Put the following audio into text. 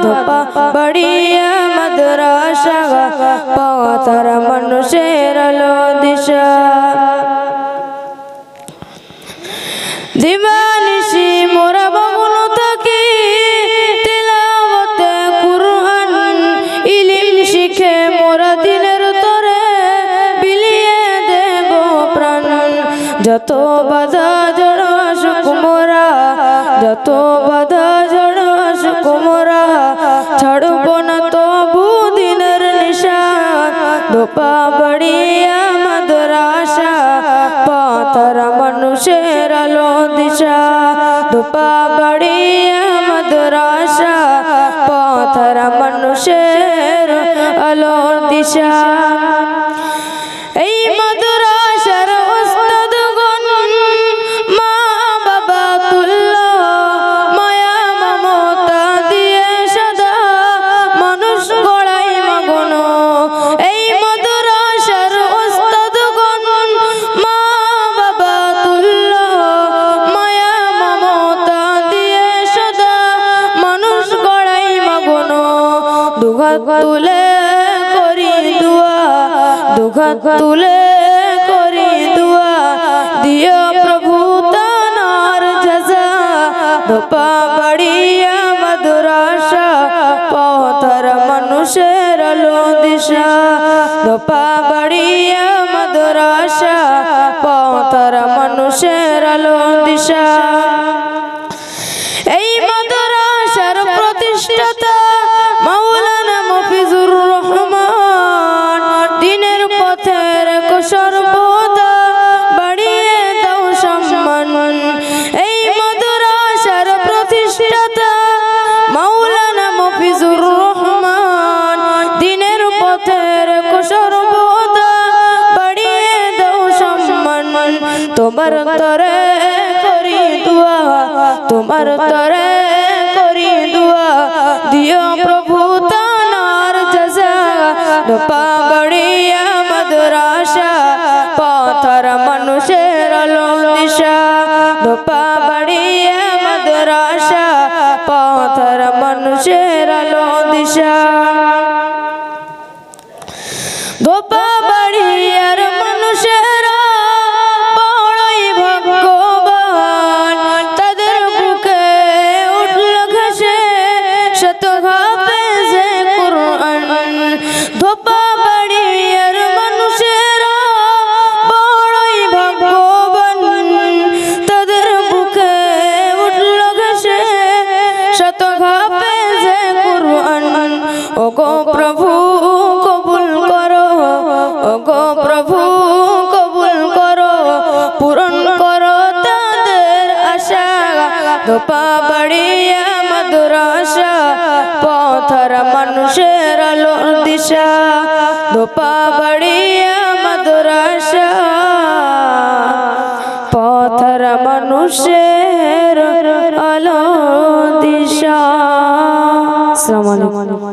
ধোপা বাড়িয়া মাদ্রাসা পাওয়া তারা মানুষের আলো দিশা দিবানিশি মোরা বাবুল থাকি তিলাওয়াতে কুরআন ইলম শিখে মোরা দিনের তরে বিলিয়ে দেব প্রাণ যত বাধা জড় আসুক মোরা যত বাধা জড় আসুক মোরা ছাড়ব না তবু দিনের নিশান ধোপা বাড়িয়া মাদ্রাসা পাতারা মানুষের আলো দিশা ধোপা বাড়িয়া মাদ্রাসা পাতারা মানুষের আলো দিশা এই মাদ্রাসার উস্তাদগণ মা বাবা তুল্য মায়া মমতা দিয়ে সদা মানুষ গড়াই মগন এই মাদ্রাসার উস্তাদগণ মা বাবা তুল্য মায়া মমতা দিয়ে সদা মানুষ গড়াই মগন দুহাত তুলে করি দুয়া দুহাত তুলে করি দুয়া দিও প্রভু তানার জাযা ধোপা বাড়িয়া মাদ্রাসা পথর মানুষের আলো দিশা ধোপা বাড়িয়া মাদ্রাসা পথর মানুষের আলো দিশা এই মাদ্রাসার প্রতিষ্ঠাতা মাওলানা মফিজুর রহমান দিনের পথের সর্বদা বাড়িয়ে দাও সম্মান এই মাদ্রাসার প্রতিষ্ঠাতা মাওলানা মফিজুর রহমান দিনের পথের সর্বদা বাড়িয়ে দাও সম্মান তোমার তরে করি দুয়া তোমার তরে করি দুয়া দিও প্রভু তানার জাযা ধোপা বাড়িয়া মাদ্রাসা পথর মানুষের আলো দিশা ধোপা বাড়িয়া মাদ্রাসা পথর মানুষের আলো দিশা ধোপা বাড়িয়ার মানুষেরা বড়ই ভাগ্যবান তাদের বুকে উঠল ঘেঁষে শত হাফেজে কুরআন ধোপা বাড়িয়ার মানুষেরা বড়ই ভাগ্যবান তাদের বুকে উঠল ঘেঁষে শত হাফেজে কুরআন ওগো প্রভু কবুল করো ওগো প্রভু কবুল করো পূরণ করো তাদের আশা ধোপা বাড়িয়া মাদ্রাসা পথর মানুষের আলো দিশা ধোপা বাড়িয়া মাদ্রাসা পথর মানুষের আলো দিশা। আসসালামু আলাইকুম।